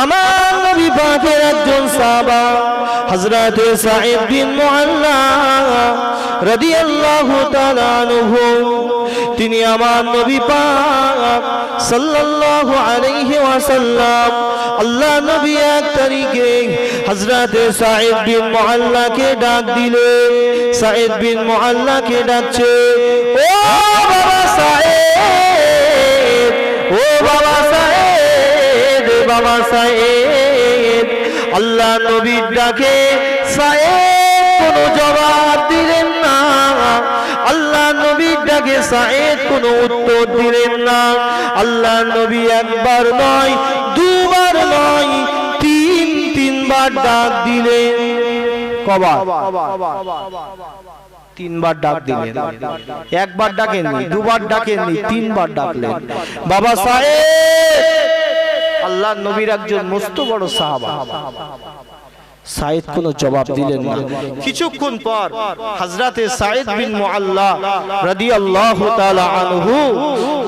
আমার নবী পাকের একজন সাহাবা হযরত সাঈদ বিন মুআল্লা রাদিয়াল্লাহু তাআলা আনহু, তিনি আমার নবী পাক সাল্লাল্লাহু আলাইহি ওয়াসাল্লাম আল্লাহ নবী এক তারিখে হযরত সাঈদ বিন মুআল্লাকে ডাক দিলেন। সাঈদ বিন মুআল্লাকে ডাকছে, ও বাবা সাঈদ, ও বাবা সাঈদ, বাবা সাঈদ। আল্লাহ নবীর ডাকে সাঈদ কোনো জবাব দিলেন না। আল্লাহ নবীর ডাকে সাঈদ কোনো উত্তর দিলেন না। আল্লাহ নবী একবার নয়, দুবার নয়, তিনবার ডাক দিলেন। কবার? তিনবার ডাক দিলেন। একবার ডাকেননি, দুবার ডাকেননি, তিনবার ডাকলেন, বাবা সাঈদ। আল্লাহ নবীর একজন মস্ত বড় সাহাবা। সাঈদ কোনো জবাব দিলেন না। কিছুক্ষণ পর হযরতে সাঈদ বিন মুআল্লা রাদিয়াল্লাহু তাআলা আনহু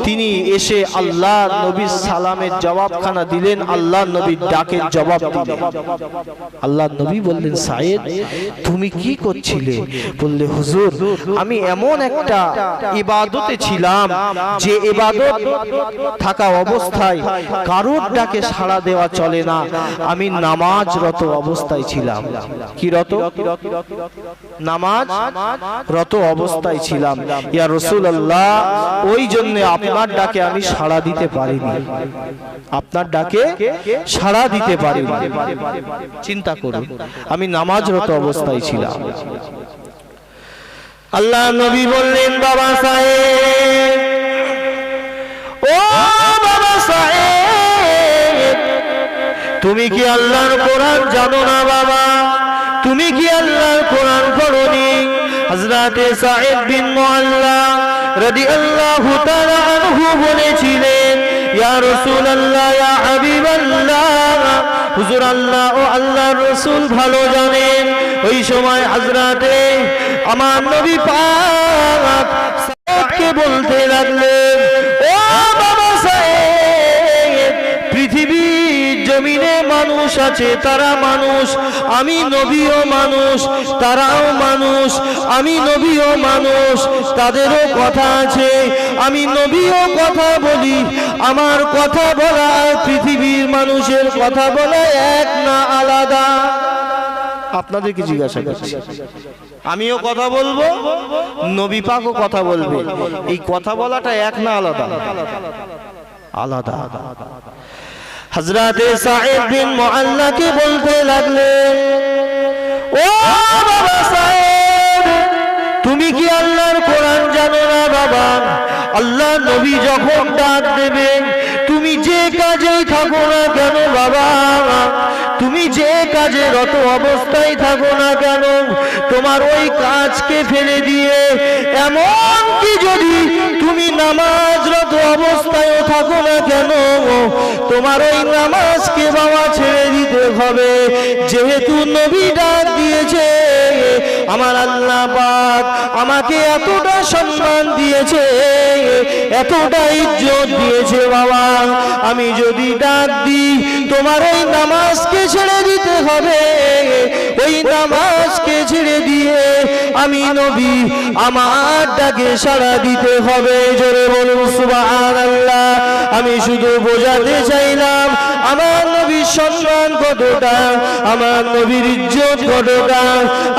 তিনি এসে আল্লাহ নবীর সালামের জবাবখানা দিলেন, আল্লাহ নবীর ডাকের জবাব দিলেন। আল্লাহ নবী বললেন, সাঈদ তুমি কি করছিলে? বললে, হুজুর আমি এমন একটা ইবাদতে ছিলাম যে ইবাদত থাকা অবস্থায় কারোর ডাকে সাড়া দেওয়া চলে না। আমি নামাজরত অবস্থায় ছিলাম। কি রত? নামাজ রত অবস্থায় ছিলাম। ইয়া রাসূলুল্লাহ, ওই জন্য আপনার ডাকে আমি সাড়া দিতে পারিনি, আপনার ডাকে সাড়া দিতে পারিনি। চিন্তা করুন, আমি নামাজরত অবস্থায় ছিলাম। আল্লাহ নবী বললেন, বাবা সাঈদ, ও বাবা সাঈদ, তুমি কি আল্লাহর কোরআন জানো না বাবা? তুমি কি আল্লাহর কোরআন পড়োনি? হযরতে সাঈদ বিন মুআল্লা রাদিয়াল্লাহু তাআলা আনহু বলেছিলেন, ইয়া রাসূলুল্লাহ, ইয়া হাবিবাল্লাহ, হুজুর আল্লাহ ও আল্লাহর রাসূল ভালো জানেন। ওই সময় হযরতে আমার নবী পাক সাঈদকে বলতে লাগলেন, ও বাবা সাঈদ, পৃথিবীর জমিনে মানুষ আছে, তারা মানুষ, আমি নবীও মানুষ, তারাও মানুষ, আমি নবীও মানুষ, তাদেরও কথা আছে, আমি নবীও কথা বলি। আমার কথা বলা পৃথিবীর মানুষের কথা বলা এক না আলাদা? আপনাদেরকে জিজ্ঞাসা করছি, আমিও কথা বলবো, নবী পাকও কথা বলবে, এই কথা বলাটা এক না আলাদা? আলাদা। হযরতে সাঈদ বিন মুআল্লাকে বলতে লাগলেন, ও বাবা সাঈদ, তুমি কি আল্লাহর কোরআন জানো না বাবা? আল্লাহ নবী যখন ডাক দেবেন, তুমি যে কাজেই থাকো না কেন বাবা, তুমি যে কাজে রত অবস্থায় থাকো না কেন, তোমার ওই কাজকে ফেলে দিয়ে, এমন কি যদি তুমি নামাজরত অবস্থায় থাকো না কেন, তোমার ওই নামাজকে বাবা ছেড়ে দিতে হবে। যেহেতু নবী ডাক দিয়েছে, আমার আল্লাহ পাক আমাকে এতটা সম্মান দিয়েছে, এতটা ইজ্জত দিয়েছে বাবা, আমি যদি ডাক দিই, তোমার ওই নামাজকে ছেড়ে দিতে হবে। ওই নামাজকে ছেড়ে দিয়ে আমি নবী আমার ডাকে সাড়া দিতে হবে। জোরে বলুন সুবহানাল্লাহ। আমি শুধু বোঝাতে চাইলাম আমার নবীর সম্মান কতটা, আমার নবীর ইজ্জত কতটা।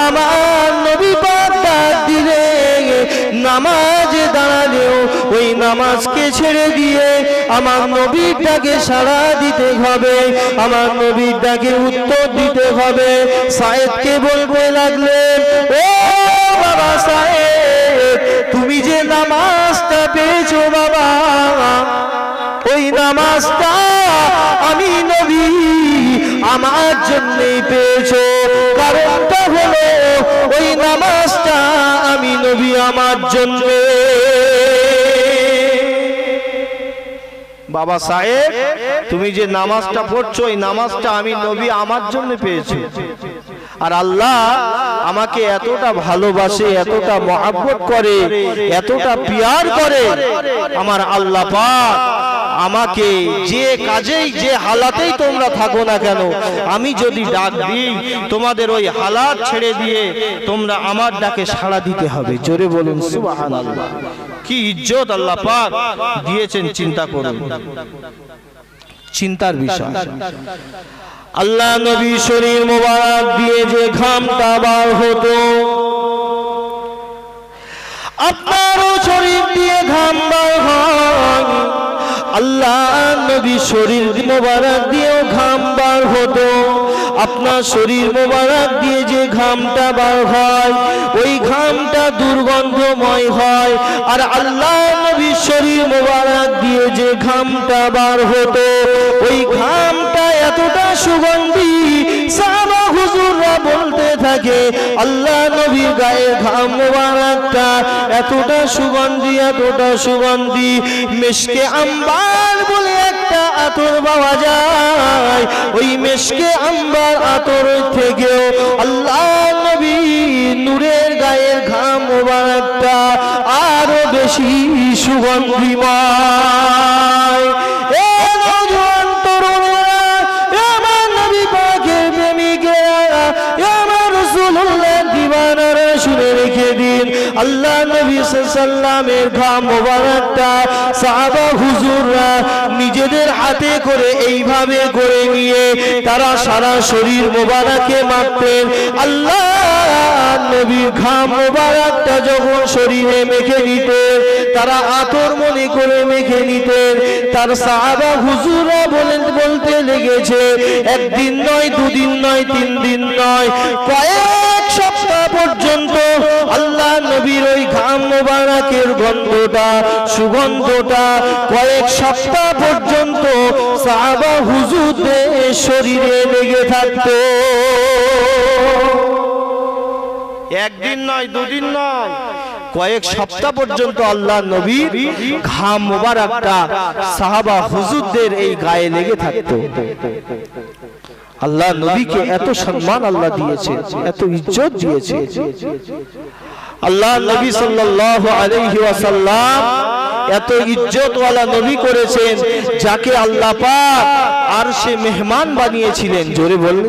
আমার নবী পাক ডাক দিলে, নামাজে দাঁড়ালেও ওই নামাজকে ছেড়ে দিয়ে আমার নবীর ডাকে সাড়া দিতে হবে, আমার নবীর ডাকে উত্তর দিতে হবে। সাঈদকে বলতে লাগলেন, ও বাবা সাঈদ, তুমি যে নামাজটা পেয়েছো বাবা, ওই নামাজটা আমি নবী আমার জন্যই পেয়েছো। কারণটা হলো ওই নামাজটা আমি নবী আমার জন্য। বাবা সাহেব, তুমি যে নামাজটা পড়ছো, এই নামাজটা আমি নবী আমার জন্য পেয়েছি। আর আল্লাহ আমাকে এতটা ভালোবাসে, এতটা মহব্বত করে, এতটা পিয়ার করে, আমার আল্লাহ পাক আমাকে যে কাজেই যে হালাতেই তোমরা থাকো না কেন, আমি যদি ডাক দিই তোমাদের ওই হালাত ছেড়ে দিয়ে তোমরা আমার ডাকে সাড়া দিতে হবে। জোরে বলুন সুবহানাল্লাহ। কি ইজ্জত আল্লাহ পাক দিয়েছেন, চিন্তা করুন, চিন্তার বিষয়। আল্লাহ নবী শরীর মোবারক দিয়ে যে ঘামটা বার হতো, আপনারও শরীর দিয়ে ঘাম বার হয়, আল্লাহ নবী শরীর মোবারক দিয়েও ঘাম বার হতো। আপনার শরীর মোবারক দিয়ে যে ঘামটা বার হয় ওই ঘামটা দুর্গন্ধময় হয়, আর আল্লাহ নবী শরীর মোবারক দিয়ে যে ঘামটা বার হতো ওই ঘামটা এতটা সুগন্ধি, সাহাবা হুজুররা বলতে থাকে আল্লাহ নবীর গায়ের ঘাম মোবারকটা এতটা সুগন্ধি, এতটা সুগন্ধি, মিশকে আম্বার বলে একটা আতর পাওয়া যায়, ওই মিশকে আম্বার আতর থেকেও আল্লাহ নবী নূরের গায়ের ঘাম মোবারকটা আরো বেশি সুগন্ধিময়। শুনে রেখে দিন, আল্লাহ নবী সাল্লামের ঘাম মোবারকটা সাহাবা হুজুররা নিজেদের হাতে করে এইভাবে করে নিয়ে তারা সারা শরীর মোবারকে মাখতেন। আল্লাহ নবীর ঘাম মোবারকটা যখন শরীরে মেখে নিতেন তারা আতর মনে করে মেখে নিতেন। তার সাহাবা হুজুররা বলতে লেগেছে একদিন নয়, দুদিন নয়, 3 দিন নয়, কয়েক সপ্তাহ পর্যন্ত আল্লাহ নবীর ওই ঘাম মোবারকের গন্ধটা, সুগন্ধটা কয়েক সপ্তাহ পর্যন্ত সাহাবা হুজুরদের শরীরে লেগে থাকতো। একদিন নয়, দুদিন নয়, কয়েক সপ্তাহ পর্যন্ত আল্লাহ নবীর ঘাম মোবারকটা সাহাবা হুজুরদের এই গায়ে লেগে থাকতো। আল্লাহ নবীকে এত সম্মান আল্লাহ দিয়েছে, এত ইজ্জত দিয়েছে। আল্লাহ নবী সাল্লাল্লাহু আলাইহি ওয়াসাল্লাম এত ইজ্জতওয়ালা নবী করেছেন যাকে আল্লাহ পাক আরশে মেহমান বানিয়েছিলেন। জোরে বলুন,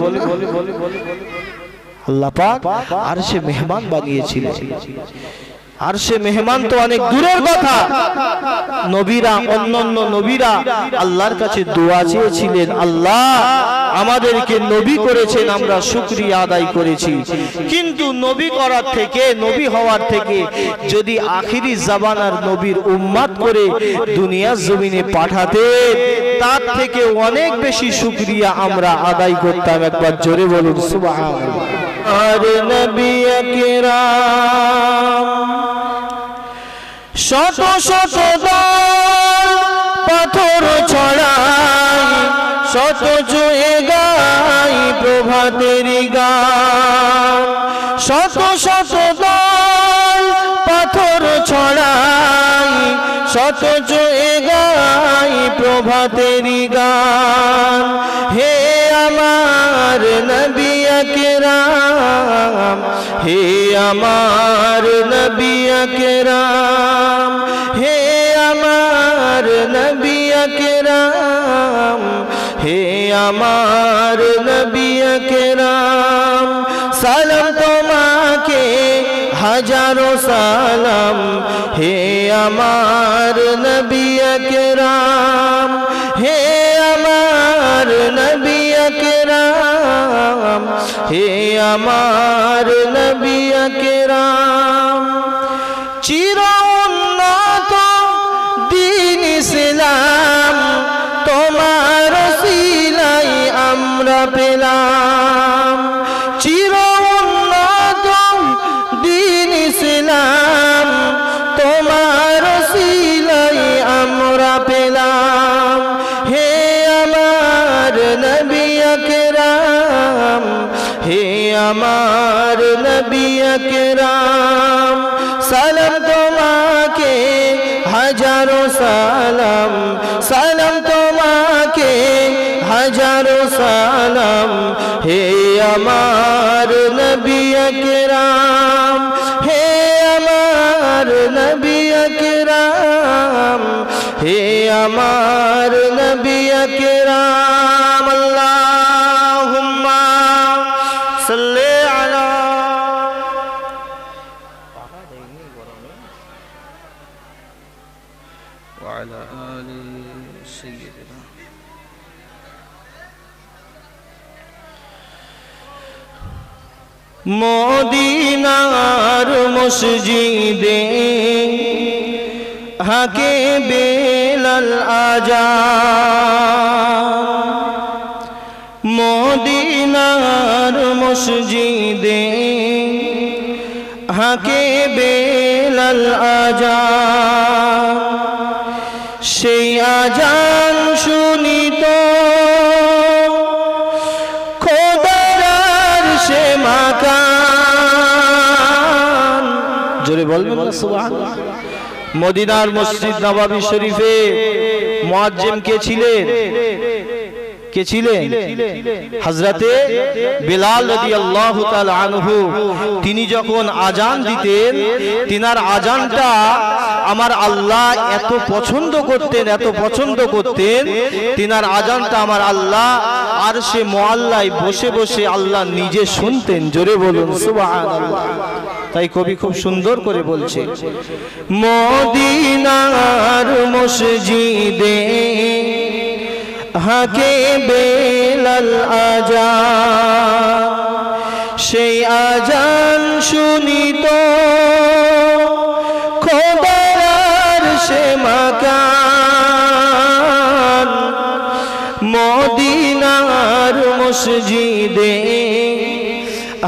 আল্লাহ পাক আরশে মেহমান বানিয়েছিলেন। আরশে মেহমান তো অনেক দূরের কথা, নবীরা, অন্যান্য নবীরা আল্লাহর কাছে দোয়া চেয়েছিলেন, আল্লাহ আমাদেরকে নবী করেছেন, আমরা শুকরিয়া আদায় করেছি, কিন্তু নবী করার থেকে, নবী হওয়ার থেকে যদি আখিরি জামানার নবীর উম্মত করে দুনিয়ার জমিনে পাঠাতেন তার থেকে অনেক বেশি শুকরিয়া আমরা আদায় করতাম। একবার জোরে বলুন সুবহানাল্লাহ। আর নবী আকরাম শত শত দল পাথর ছড়াই, শত জুয়ে গাই প্রভাতের গান, শত শত দল পাথর ছড়াই, শত জুয়ে গাই প্রভাতের গান। হে আমার নবী আকরাম, হে আমার নবী আকরাম, হে আমার নবী আকরাম, হে আমার নবী আকরাম, সালাম তোমাকে হাজারো সালাম, হে আমার নবী আকরাম, হে আমার নবী আকরাম, হে আমার নবী আকরাম। চির উন্নত দ্বীন ইসলাম তোমার ওসিলায় আমরা পেলাম, চির উন্নত দ্বীন ইসলাম তোমার ওসিলায় আমরা পেলাম। হে আমার নবী আকরাম, হে আমার নবী আকরাম, সালাম তোমাকে হাজারো সালাম, সালাম তোমাকে হাজারো সালাম, হে আমার নবী আকরাম, হে আমার নবী আকরাম, হে আমার নবী আকরাম আল্লাহুম্মা সাল্লি আলা ওয়া আলা আলি সাইয়্যিদিনা মদিনার মসজিদে হাকে বেলাল আযান মদিনার মসজিদে হাকে বেলাল আযান সেই আযান শুনিত খোদার আরশে মাকান জোরে বলবেন না সুবহানাল্লাহ। মদিনার মসজিদ নববী শরীফে মুয়াজ্জিম কে ছিলেন? কে ছিলেন? হযরতে বিলাল রাদিয়াল্লাহু তাআলা আনহু। তিনি যখন আজান দিতেন, তিনার আজানটা আমার আল্লাহ এত পছন্দ করতেন, এত পছন্দ করতেন, তিনার আজানটা আমার আল্লাহ আরশে মুআল্লায় বসে বসে আল্লাহ নিজে শুনতেন। জোরে বলুন সুবহানাল্লাহ। তাই কবি খুব সুন্দর করে বলছে, মদিনার মসজিদে হাকে বেলাল আযান সেই আযান শুনিত খোদার আরশে মাকান মদিনার মসজিদে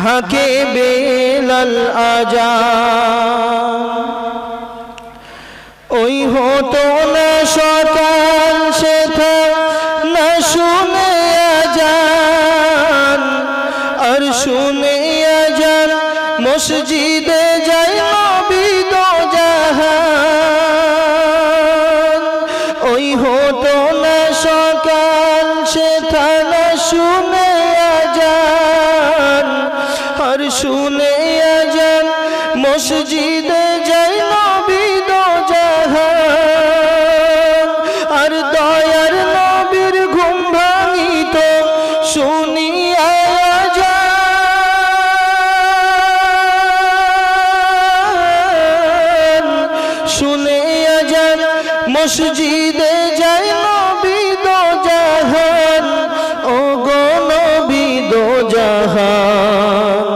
হাকে বেলাল আযান। ওই হতো না সকাল সেথা না শুনে আযান, আর শুনে আযান মসজিদে যায় নবী দো জাহান। ওই হতো না সকাল সেথা না শুনে আযান, আর শুনে আযান মসজিদে যায় নবী দো জাহান। আর দয়ার নবীর ঘুম ভাঙিত শুনিয়া আযান, শুনে আযান মসজিদে যায় নবী দো জাহান। ও গো নবী দো জাহান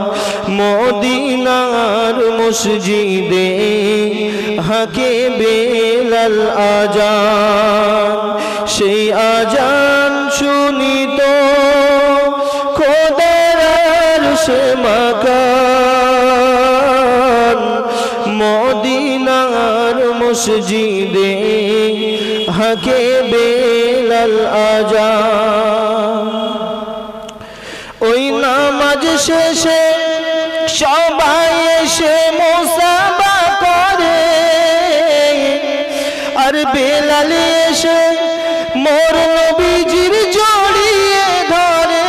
মদিনার মসজিদে হাকে বেলাল আযান সেই আযান শুনিত খোদার আরশে মাকান মদিনার মসজিদে হাকে বেলাল আযান। ওই নামাজ শেষে সবাই এসে মুসাফা করে, আর বেলাল এসে মোর নবীজির জড়িয়ে ধরে।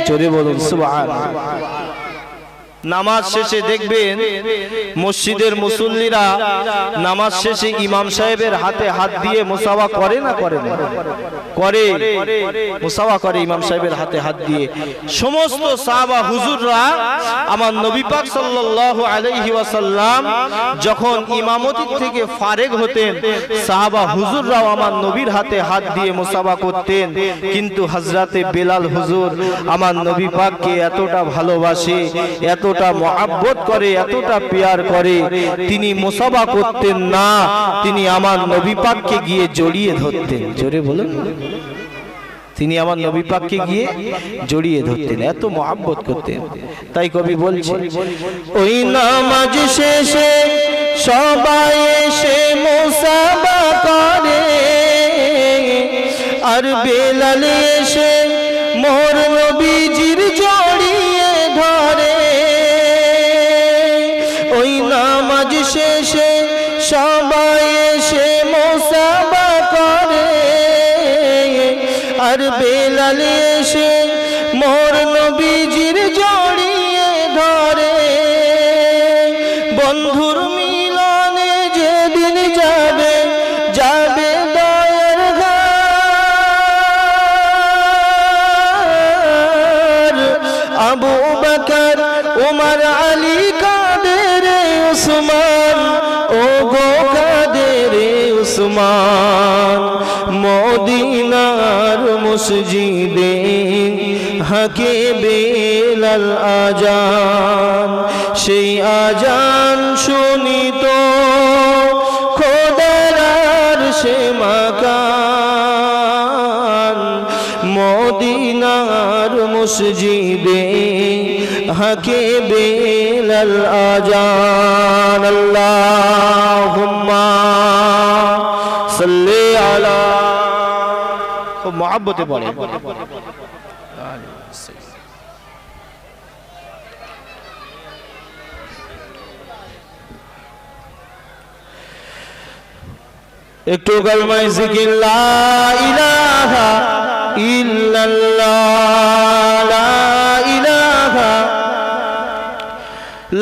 জোরে বলুন সুবহানাল্লাহ। নামাজ শেষে দেখবেন মসজিদের মুসল্লিরা নামাজ শেষে ইমাম সাহেবের হাতে হাত দিয়ে মুসাফা করে না করে না? করে, মুসাফা করে ইমাম সাহেবের হাতে হাত দিয়ে। সমস্ত সাহাবা হুজুররা আমার নবী পাক সাল্লাল্লাহু আলাইহি ওয়াসাল্লাম যখন ইমামতি থেকে ফারেগ হতেন, সাহাবা হুজুররাও আমার নবীর হাতে হাত দিয়ে মুসাফা করতেন। কিন্তু হযরতে বেলাল হুজুর আমার নবী পাককে এতটা ভালোবাসে, এতটা মহব্বত করে, এতটা প্যার করে, তিনি মুসাফা করতেন না, তিনি আমার নবী পাককে গিয়ে জড়িয়ে ধরতেন। জোরে বলুন, তিনি আমার নবী পাককে গিয়ে জড়িয়ে ধরতেন, এত মহব্বত করতেন। তাই কবি বলছে, ওই নামাজ শেষে সবাই এসে মুসাফা করে, আর বেলাল এসে মোর নবীজির জড়িয়ে ধরে। ওই নামাজ শেষে সবাই এসে মুসাফা করে, আর বেলাল এসে মোর নবীজির জড়িয়ে ধরে। বন্ধুর মিলনে যেদিন যাবে উসমান মদিনার মসজিদে হাকে বেলাল আজান সেই আজান শুনিত খোদার আরশে মাকান মদিনার মসজিদে হাকে বেলাল আজান আল্লাহুম্মা সাল্লি আলা খুব মহব্বতে পড়ে একটু কলমায়ে জিকির লা ইলাহা ইল্লাল্লাহ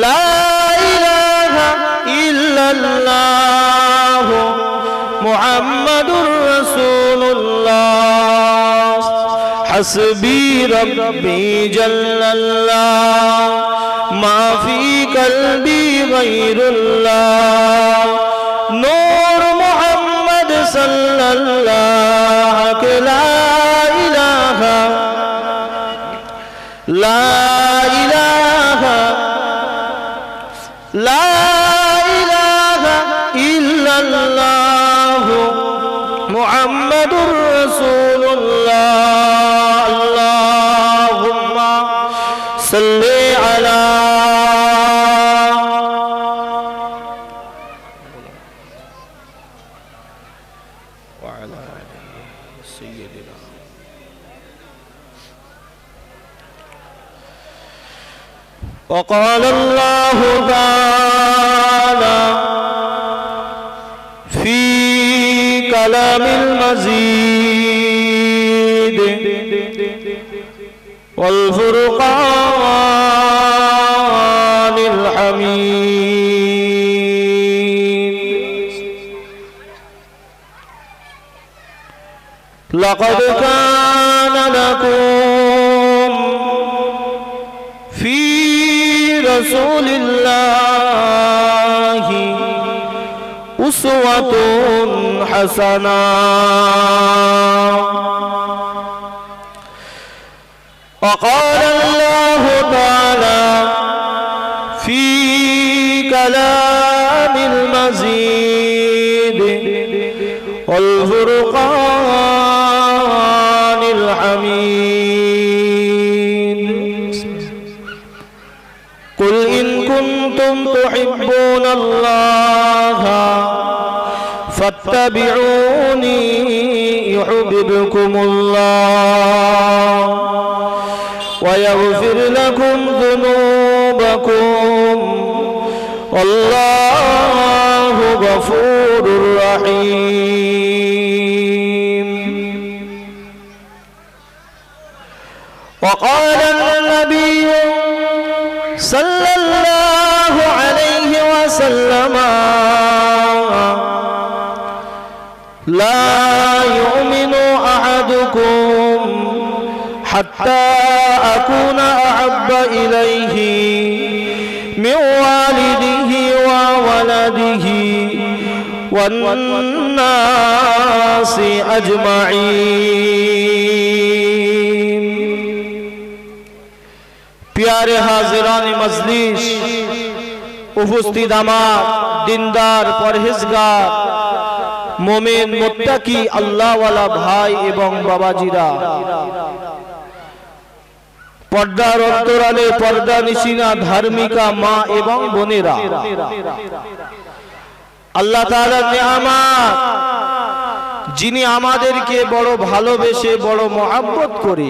লা ইলাহা ইল্লাল্লাহ মুহাম্মাদুর রাসূলুল্লাহ হাসবি রাব্বি জাল্লাল্লাহ মা ফি কলবি গায়রুল্লাহ নূর মুহাম্মদ সাল্লাল্লাহু লা ইলাহা লা ইলাহা লা ইলাহা ইল্লাল্লাহ মুহাম্মাদুর রাসূলুল্লাহ আল্লাহুম্মা সাল্লি আলা وقال الله تعالى في كلام المزيد والفرقان الحميد لقد كان لكم في رسول الله أسوة حسنة وقال الله تعالى في كلام المزيد والفرقان الحميد قل إن كنتم تحبون الله فاتبعوني يحببكم الله ويغفر لكم ذنوبكم والله غفور رحيم وقال النبي صلى الله عليه وسلم لا يؤمن أحدكم حتى أكون أحب إليه من والده وولده والناس أجمعين प्यारे हाजिरान मजलिस उपस्थित आमार दिनदार परहेजगार मोमेन मुत्ताकी अल्लाह वाला भाई एवं बाबाजीरा पर्दार अंतराले पर्दा निशिना धार्मिका मा एवं बोनेरा अल्लाह ताआलार नेयामत जिनि आमादेरके बड़ो भालोबेशे बड़ो मोहब्बत करे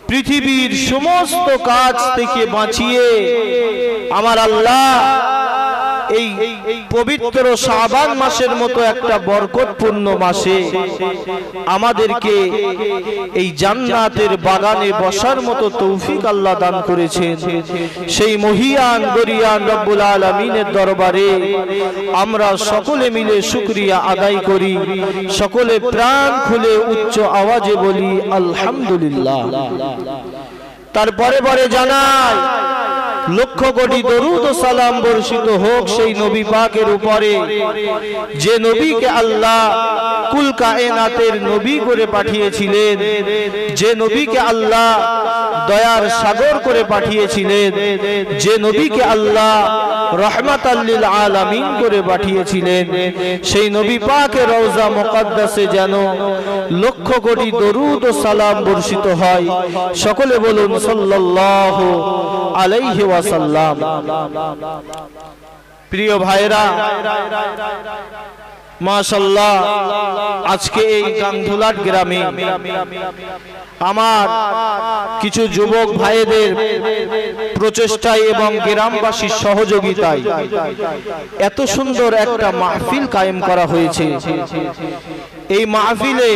पृथिवीर समस्त काज थेके बाँचिए आमार अल्लाह पवित्र शाबान मासेर मतो एकटा बरकतपूर्ण मासे आमादेरके जान्नातेर बागाने बसार मतो तौफिक अल्लाह दान करेछेन। सेई महियान गरियान रब्बुल आलामीनेर दरबारे आमरा सकले मिले शुक्रिया आदाय करी, सकले प्राण खुले उच्च आवाजे बोली आलहामदुलिल्लाह। तार परे परे जानाई লক্ষ কোটি দরুদ ও সালাম বর্ষিত হোক সেই নবী পাকের উপরে, যে নবীকে আল্লাহ কুল কায়নাতের নবী করে পাঠিয়েছিলেন, যে নবীকে আল্লাহ দয়ার সাগর করে পাঠিয়েছিলেন, যে নবীকে আল্লাহ রহমাতাল লিল আলামিন করে পাঠিয়েছিলেন, সেই নবী পাকের রওজা মুকদ্দাসে যেন লক্ষ কোটি দরুদ ও সালাম বর্ষিত হয়। সকলে বলুন সাল্লাল্লাহু আলাইহি ওয়াসাল্লাম। প্রিয় ভাইরা, মাশাআল্লাহ, আজকে এই গাংধুলাট গ্রামে আমার কিছু যুবক ভাইদের প্রচেষ্টায় এবং গ্রামবাসীর সহযোগিতায় এত সুন্দর একটা মাহফিল কায়েম করা হয়েছে। এই মাহফিলে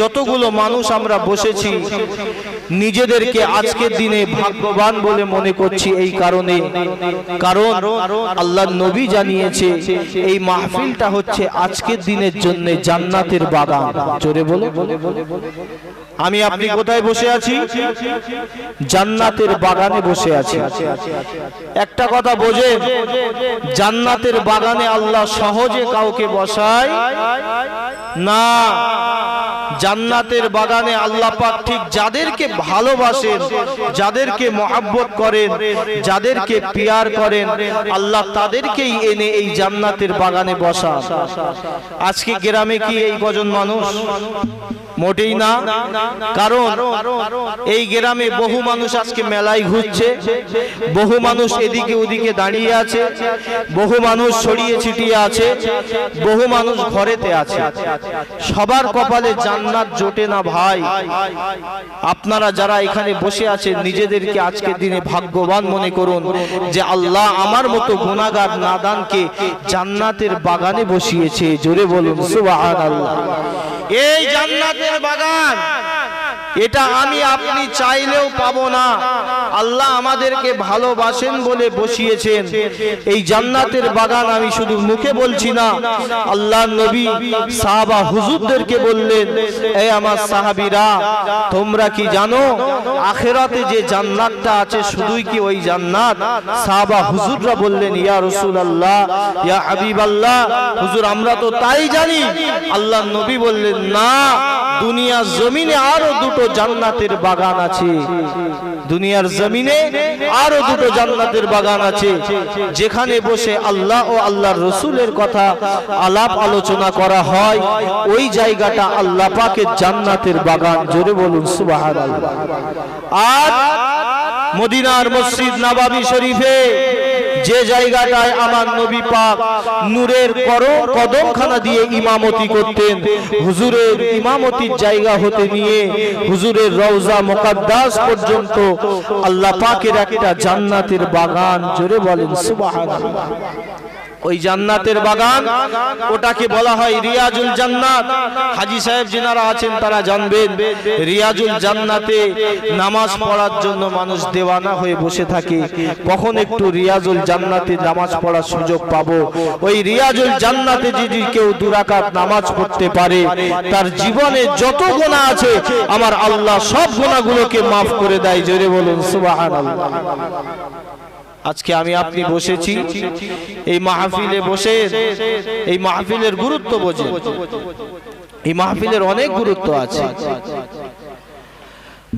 যতগুলো মানুষ আমরা বসেছি, নিজেদেরকে আজকের দিনে ভাগ্যবান বলে মনে করছি। এই কারণে, কারণ আল্লাহর নবী জানিয়েছে এই মাহফিলটা হচ্ছে আজকের দিনের জন্য জান্নাতের বাগান। জোরে বলো। আমি আপনি কোথায় বসে আছি? জান্নাতের বাগানে বসে আছি। একটা কথা বোঝেন, জান্নাতের বাগানে আল্লাহ সহজে কাউকে বসায় না। জান্নাতের বাগানে আল্লাহ পাক ঠিক যাদেরকে ভালোবাসেন, যাদেরকে মহব্বত করেন, যাদেরকে পিয়ার করেন, আল্লাহ তাদেরকেই এনে এই জান্নাতের বাগানে বসান। আজকে গ্রামে কি এই কজন মানুষ? মোটেই না। কারণ এই গ্রামে বহু মানুষ আজকে মেলায় ঘুরছে, বহু মানুষ এদিকে ওদিকে দাঁড়িয়ে আছে, বহু মানুষ ছড়িয়ে ছিটিয়ে আছে, বহু মানুষ ঘরেতে আছে। সবার কপালে জান্নাত জোটে না ভাই। আপনারা যারা এখানে বসে আছেন, নিজেদেরকে আজকের দিনে ভাগ্যবান মনে করুন যে আল্লাহ আমার মতো গুনাহগার নাদানকে জান্নাতের বাগানে বসিয়েছে। জোরে বলুন সুবহানাল্লাহ। এই জান্নাতের বাগান, এটা আমি আপনি চাইলেও পাবো না। আল্লাহ আমাদেরকে ভালোবাসেন বলে বসিয়েছেন। এই জান্নাতের বাগান আমি শুধু মুখে বলছি না, আল্লাহর নবী সাহাবা হুজুরদেরকে বললেন, এই আমার সাহাবীরা, তোমরা কি জানো আখিরাতে যে জান্নাতটা আছে শুধুই কি ওই জান্নাত? সাহাবা হুজুররা বললেন, ইয়া রাসূলুল্লাহ, ইয়া হাবিবাল্লাহ, হুজুর আমরা তো তাই জানি। আল্লাহর নবী বললেন, না, দুনিয়ার জমিনে আরো দুটো জান্নাতের বাগান আছে। দুনিয়ার জমিনে আরো দুটো জান্নাতের বাগান আছে, যেখানে বসে আল্লাহ ও আল্লাহর রাসূলের কথা আলাপ আলোচনা করা হয়। ওই জায়গাটা আল্লাহ পাকের জান্নাতের বাগান। জোরে বলুন সুবহানাল্লাহ। আর মদিনার মসজিদ নববী শরীফে যে জায়গাটায় আমার নবী পাক নূরের কদমখানা দিয়ে ইমামতি করতেন, হুজুরের ইমামতির জায়গা হতে নিয়ে হুজুরের রওজা মুকদ্দাস পর্যন্ত আল্লাহ পাকের একটা জান্নাতের বাগান। জোরে বলেন সুবহানাল্লাহ। ওই জান্নাতের বাগান, ওটাকে বলা হয় রিয়াজুল জান্নাত। হাজী সাহেব যিনারা আছেন তারা জানবেন, রিয়াজুল জান্নাতে নামাজ পড়ার জন্য মানুষ দেওয়ানা হয়ে বসে থাকে। কখন একটু রিয়াজুল জান্নাতে নামাজ পড়ার সুযোগ পাবো? ওই রিয়াজুল জান্নাতে যদি কেউ 2 রাকাত নামাজ পড়তে পারে, তার জীবনে যত গুনাহ আছে আমার আল্লাহ সব গুনাহগুলোকে মাফ করে দেয়। জোরে বলুন সুবহানাল্লাহ। আজকে আমি আপনি বসেছি এই মাহফিলে বসে, এই মাহফিলের গুরুত্ব বোঝেন। এই মাহফিলের অনেক গুরুত্ব আছে।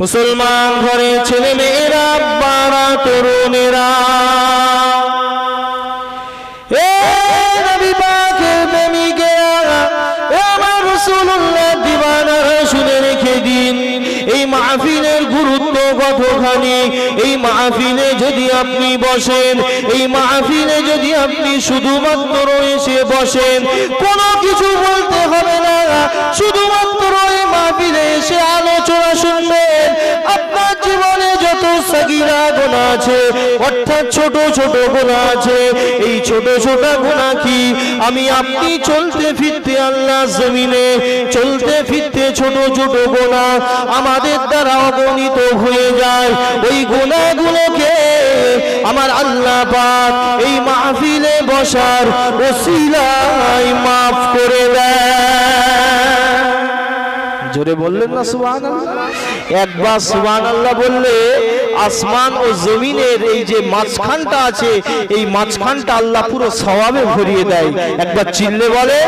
মুসলমান ঘরে ছেলে মেয়েরা, আব্বারা, তরুণেরা, এ নবী পাকের প্রেমিকেরা, এ আমার রাসূলুল্লাহ দিওয়ানারা, শুনে রেখে দিন এই মাহফিলের গুরুত্ব কতখানি। এই মাহফিলে যদি আপনি বসেন, এই মাহফিলে যদি আপনি শুধুমাত্র এসে বসেন, কোনো কিছু বলতে হবে না, শুধুমাত্র এই মাহফিলে এসে আলোচনা শুনবেন, আপনার জীবনে যত সাগীরা গুনাহ আছে, অর্থাৎ ছোট ছোট গুনাহ আছে, এই ছোট ছোট গুনাহ কি আমি আপনি চলতে ফিরতে আল্লাহর জমিনে চলতে ফিরতে ছোট ছোট গুনাহ আমাদের দ্বারা অগণিত হয়ে যায়। ওই গুনাহগুলোকে আমার আল্লাহ পাক এই মাহফিলে বসার ওসিলায় মাফ করে দেয়। জোরে বললেন না সুবহানাল্লাহ? একবার সুবহানাল্লাহ বললে আসমান ও জমিনের এই যে মাঝখানটা আছে, এই মাঝখানটা আল্লাহ পুরো সওয়াবে ভরিয়ে দেয়। একবার চিল্লে বলে।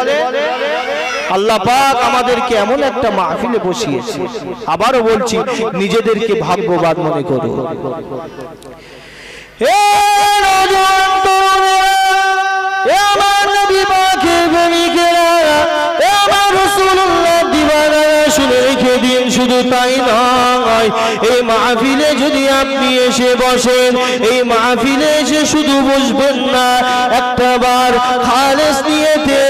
আল্লাহ পাক আমাদেরকে এমন একটা মাহফিলে বসিয়েছে, আবারও বলছি নিজেদেরকে ভাগ্যবান মনে করো। হে নওজোয়ান তরুণেরা, হে আমার নবী পাকের প্রেমিকেরা, হে আমার রাসূলুল্লাহ দিওয়ানারা, শুনে রেখে দিন, শুধু তাই নয়, এই মাহফিলে যদি আপনি এসে বসেন, এই মাহফিলে এসে শুধু বসবেন না, একটা বার খালেস নিয়তে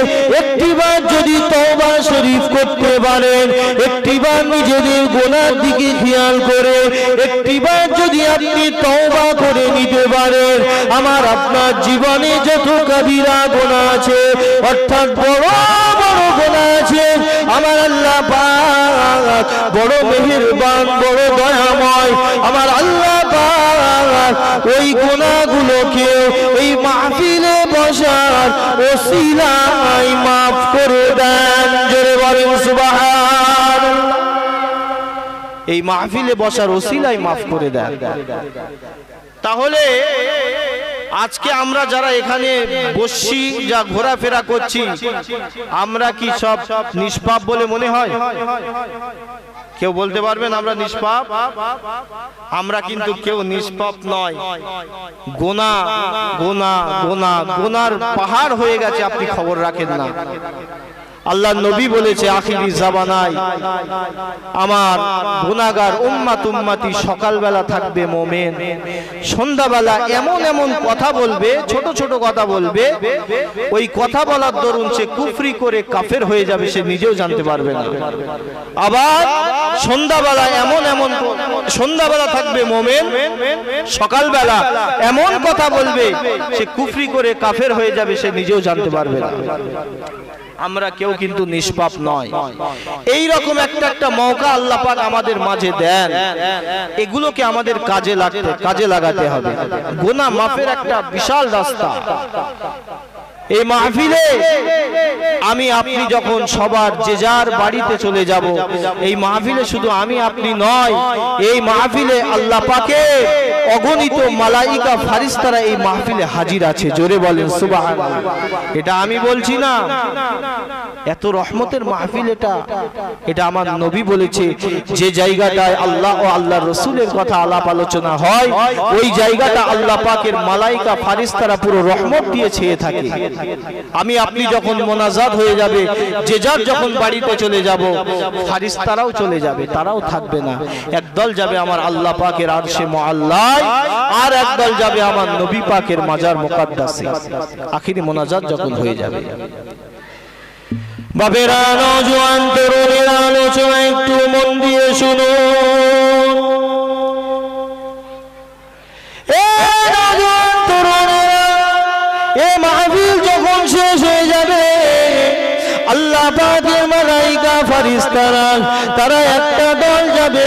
একটিবার যদি তওবা শরীফ করতে পারেন, একটিবার নিজেদের গুনার দিকে খেয়াল করে একটিবার যদি আপনি তওবা করে নিতে পারেন, আমার আপনার জীবনে যত কবিরা গুনাহ আছে, অর্থাৎ বড় বড় গুনাহ আছে, আমার আল্লাহ পাক বড় মেহেরবান, বড় দয়াময়, আমার আল্লাহ পাক ওই গুনাহগুলোকে এই মাহফিলে বসার ওসিলায় মাফ করে দেন। জোরে বলেন সুবহানাল্লাহ। এই মাহফিলে বসার ওসিলায় মাফ করে দেন। তাহলে আজকে আমরা যারা এখানে বসছি, যা ঘোরাফেরা করছি, আমরা কি সব নিষ্পাপ বলে মনে হয়? কেউ বলতে পারবেন আমরা নিষ্পাপ? আমরা কিন্তু কেউ নিষ্পাপ নয়। গোনা গোনা গোনা গোনার পাহাড় হয়ে গেছে, আপনি খবর রাখেন না। আল্লাহ নবী বলেছে আখিরি জামানায় আমার গুনাহগার উম্মতি সকালবেলা থাকবে মুমিন, সন্ধ্যাবেলা এমন এমন কথা বলবে, ছোট ছোট কথা বলবে, ওই কথা বলার দরুন সে কুফরি করে কাফের হয়ে যাবে, সে নিজেও জানতে পারবে না। আবার সন্ধ্যাবেলা এমন এমন সন্ধ্যাবেলা থাকবে মুমিন, সকালবেলা এমন কথা বলবে, সে কুফরি করে কাফের হয়ে যাবে, সে নিজেও জানতে পারবে না। আমরা কেউ কিন্তু নিষ্পাপ নয়। এই রকম একটা মৌকা আল্লাহ পাক আমাদের মাঝে দেন, এগুলোকে আমাদের কাজে লাগাতে হবে। গুনাহ মাফের একটা বিশাল রাস্তা। এই মাহফিলে আমি আপনি যখন সবার যে যার বাড়িতে চলে যাব, এই মাহফিলে শুধু আমি আপনি নয়, এই মাহফিলে আল্লাহ পাকের অগণিত মালাইকা ফারিস্তারা এই মাহফিলে হাজির আছে। জোরে বলেন সুবহানাল্লাহ। এটা আমি বলছি না, এত রহমতের মাহফিল এটা আমার নবী বলেছে, যে জায়গাটায় আল্লাহ ও আল্লাহর রাসূলের কথা আলাপ আলোচনা হয়, ওই জায়গাটা আল্লাহ পাকের মালাইকা ফারিস্তারা পুরো রহমত দিয়ে ছেয়ে থাকে। আমি আপনি যখন মোনাজাত হয়ে যাবে, যে যার যখন বাড়িতে চলে যাব, ফারিস্তারাও চলে যাবে, তারাও থাকবে না। একদল যাবে আমার আল্লাহ পাকের আরশে মুআল্লায়, আর একদল যাবে আমার নবী পাকের মাজার মুকাদ্দাসে। আখিরি মোনাজাত যখন হয়ে যাবে, বাবেরা, নওজোয়ান তরুণেরা, আলোচনা একটু মন দিয়ে শুনো। আল্লাহ পাকের মালাইকা ফারিস্তারা তারা একটা দল যাবে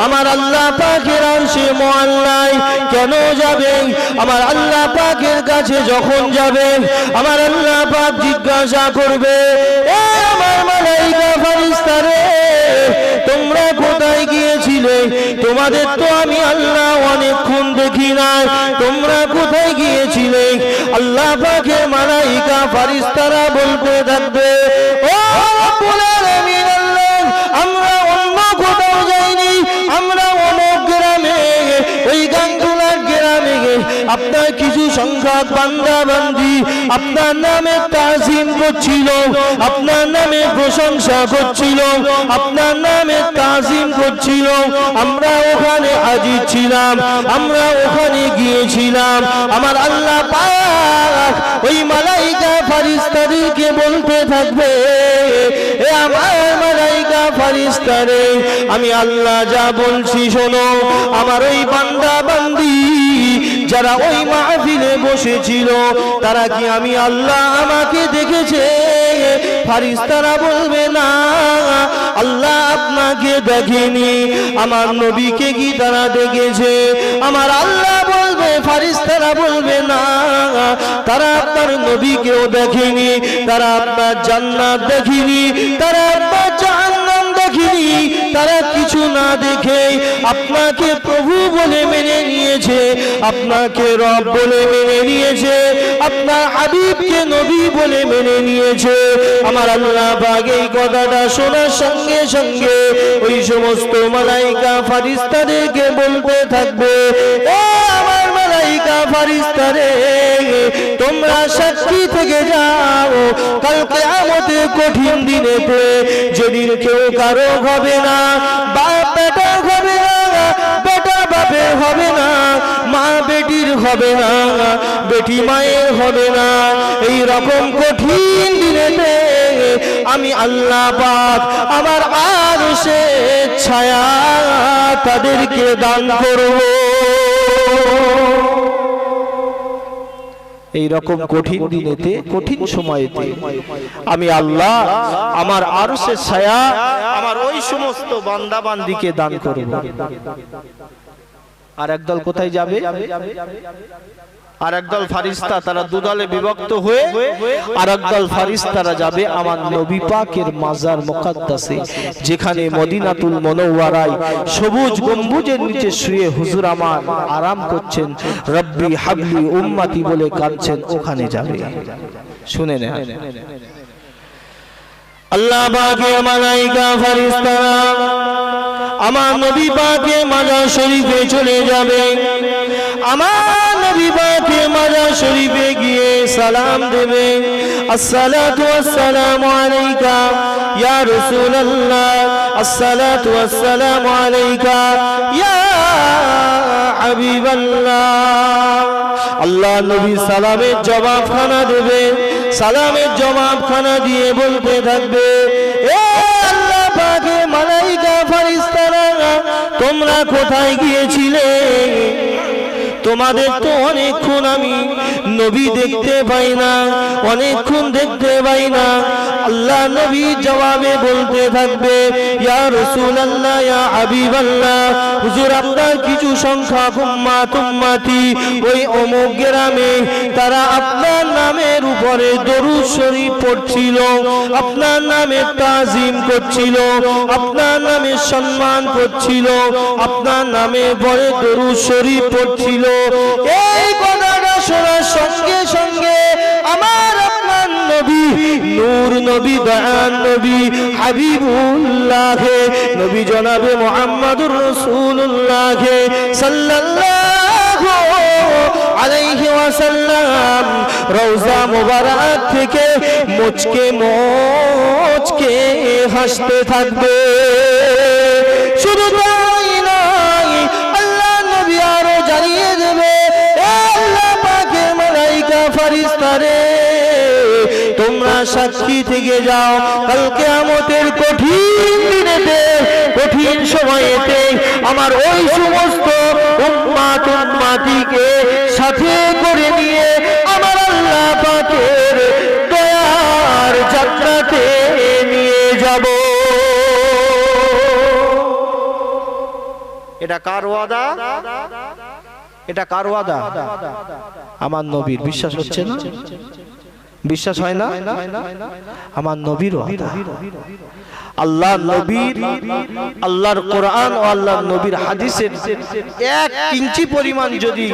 আমার আল্লাহ পাকের আরশে মুআল্লায়। কেন যাবে? আমার আল্লাহ পাকের কাছে যখন যাবে, আমার আল্লাহ পাক জিজ্ঞাসা করবে, এ আমার মালাইকা ফারিস্তারে, তোমরা কোথায় গিয়েছিলে? তোমাদের তো আমি আল্লাহ অনেকক্ষণ দেখি না, তোমরা কোথায় গিয়েছিলে? আল্লাহ পাকের মালাইকা ফারিস্তারা বলতে থাকবে, ও রব্বুল আলামিন আল্লাহ, আমরা অন্য কোথাও যাইনি, আমরা অমুক গ্রামে, ওই গাঙ্গুলার গ্রামে আপনার কিছু সংখ্যক বান্দা বান্দি আপনার নামে তাজিম করছিল, আপনার নামে প্রশংসা করছিল, আপনার নামে তাজিম করছিল, আমরা ওখানে হাজির ছিলাম, আমরা ওখানে গিয়েছিলাম। আমার আল্লাহ পাক ওই মালাইকা ফারিস্তাদেরকে বলতে থাকবে, এ আমার মালাইকা ফারিস্তারে, আমি আল্লাহ যা বলছি শোনো। আমার ওই বান্দা বান্দি যারা ওই মাহফিলে বসেছিল, তারা কি আমি আল্লাহ আমাকে দেখেছে? ফারিস্তারা বলবে না, আল্লাহ আপনাকে দেখেনি। আমার নবীকে কি তারা দেখেছে? আমার আল্লাহ বলবে, ফারিস্তারা বলবে না, তারা আপনার নবীকেও দেখেনি, তারা আপনার জান্নাত দেখেনি, তারা আপনার জাহান্নাম দেখেনি, তারা কিছু না দেখে আপনাকে প্রভু বলে মেনে নিয়েছে, আপনাকে রব বলে মেনে নিয়েছে, আপনার হাবিবকে নবী বলে মেনে নিয়েছে। আমার আল্লাহ পাক এই কথাটা শোনার সঙ্গে সঙ্গে ওই সমস্ত মালাইকা ফারিস্তাদেরকে বলতে থাকবে, ও আমার মালাইকা ফারিস্তারে, তোমরা সাক্ষী থেকে যাও কাল কিয়ামতের কঠিন দিনেতে, যেদিন কেউ কারো হবে না, বাপ বেটা হবে না, বেটা বাপের হবে না, মা বেটির হবে না, বেটি মায়ের হবে না। এই রকম কঠিন দিনেতে আমি আল্লাহ পাক আমার আরশের ছায়া তাদেরকে দান করব। এই রকম কঠিন দিনেতে, কঠিন সময়েতে আমি আল্লাহ আমার আরশের ছায়া আমার ওই সমস্ত বান্দা বান্দিকে দান করব। আর একদল কোথায় যাবে? আর একদল ফারিস্তা, তারা দুদলে বিভক্ত হয়ে আর একদল ফারিস্তারা যাবে আমার নবী পাকের মাজার মুকাদ্দাসে, যেখানে মদিনাতুল মুনাওয়ারায় সবুজ গম্বুজের নিচে শুয়ে হুজুর আমার আরাম করছেন, রব্বি হাবলি উম্মতি বলে কাঁদছেন, ওখানে যাবে। শুনে নেন, আল্লাহ পাকের মালাইকা ফারিস্তারা আমার নবী পাকের মাজার শরীফে চলে যাবে। আমার নবী পাকের মাজার শরীফে গিয়ে সালাম দেবে, আসসালাতু ওয়াসসালামু আলাইকা ইয়া রাসূলুল্লাহ, আসসালাতু ওয়াসসালামু আলাইকা ইয়া হাবিবাল্লাহ। আল্লাহ নবী সালামের জবাবখানা দেবে, সালামের জবাবখানা দিয়ে বলতে থাকবে, এ আল্লাহ পাকের মালাইকা ফারিস্তারা, তোমরা কোথায় গিয়েছিলে? তোমাদের তো অনেকক্ষণ আমি নবী দেখতে পাই না, অনেকক্ষণ দেখতে পাই না। আল্লাহ নবী জবাবে বলতে থাকবে, ইয়া রাসূলুল্লাহ ইয়া হাবিবাল্লাহ, হুজুর আপনার কিছু সংখ্যক উম্মতি ওই অমুক গ্রামে তারা আপনার নামের উপরে দরুদ শরীফ পড়ছিল, আপনার নামে তাজিম করছিল, আপনার নামে সম্মান করছিল, আপনার নামে পরে দরুদ শরীফ পড়ছিল। এই কথাটা শোনার সঙ্গে সঙ্গে আমার আপনার নবী, নূর নবী, দয়ান নবী, হাবিবুল্লাহ নবী জনাবে মুহাম্মদুর রাসূলুল্লাহ সাল্লাল্লাহু আলাইহি ওয়াসাল্লাম রওজা মুবারক থেকে মুচকে মুচকে হাসতে থাকবে। শুধু তাই নয়, আল্লাহ নবী আরো জানিয়ে দেবে, আল্লাহ পাকের মালাইকা ফারিস্তারে, তোমরা সাক্ষী থেকে যাও কাল কিয়ামতের কঠিন দিনেতে, কঠিন সময়েতে আমার ওই সমস্ত উম্মতিকে সাথে করে নিয়ে আমার আল্লাহ পাকের দয়ার জান্নাতে নিয়ে যাব। এটা কার ওয়াদা? এটা কার ওয়াদা? আমার নবীর। বিশ্বাস হচ্ছে না? বিশ্বাস হয় না? আমার নবীর ওয়াদা। আল্লাহ নবীর, আল্লাহর কোরআন ও আল্লাহর নবীর হাদিসের 1 ইঞ্চি পরিমাণ যদি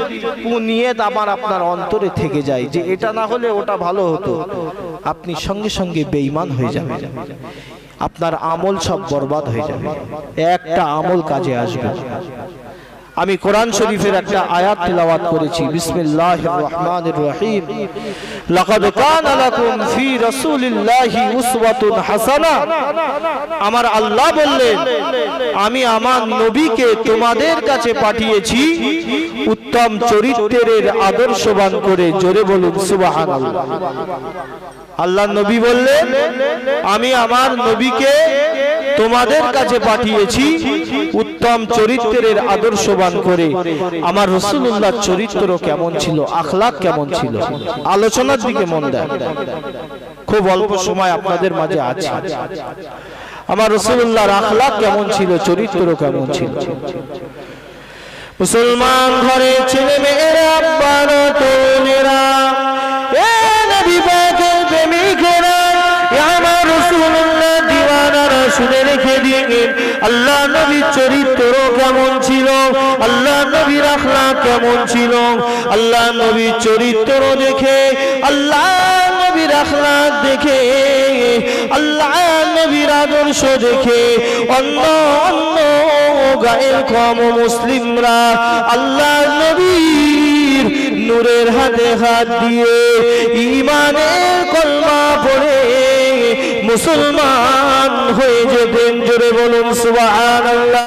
নিয়ত আমার আপনার অন্তরে থেকে যায় যে এটা না হলে ওটা ভালো হতো, আপনি সঙ্গে সঙ্গে বেঈমান হয়ে যাবেন, আপনার আমল সব বরবাদ হয়ে যাবে, একটা আমল কাজে আসবে। আমি কোরআন শরীফের একটা আয়াত তিলাওয়াত করেছি, বিসমিল্লাহির রহমানির রহিম, লাকাদ কানা লাকুম ফি রাসূলিল্লাহি উসওয়াতুন হাসানা। আমার আল্লাহ বললেন, আমি আমার নবীকে তোমাদের কাছে পাঠিয়েছি উত্তম চরিত্রের আদর্শবান করে। জোরে বলুন সুবহানাল্লাহ। আল্লাহ নবী বললেন, আমি আমার নবীকে তোমাদের কাছে পাঠিয়েছি উত্তম চরিত্রের আদর্শবান করে। আমার রাসূলুল্লাহর চরিত্র কেমন ছিল, আখলাক কেমন ছিল, আলোচনার দিকে মন দেন। খুব অল্প সময় আপনাদের মাঝে আছে। আমার রাসূলুল্লাহর আখলাক কেমন ছিল, চরিত্র কেমন ছিল। মুসলমান ঘরে ছেলে মেয়েরা, আব্বারা, তরুণেরা, এ নবী পাকের প্রেমিকেরা, আমার রাসূলুল্লাহ দিওয়ানারা, শুনে রেখে দিন আল্লাহ নবীর চরিত্র কেমন ছিল, আল্লাহ নবীর আখলাক কেমন ছিল। আল্লাহ নবীর চরিত্র দেখে, আল্লাহ নবীর আখলাক দেখে, আল্লাহ নবীর আদর্শ দেখে অন্য অন্য গায়ের কম মুসলিমরা আল্লাহ নবীর নূরের হাতে হাত দিয়ে ঈমানের কলমা পড়ে মুসলমান হয়ে যেতেন। জোরে বলুন সুবহানাল্লাহ।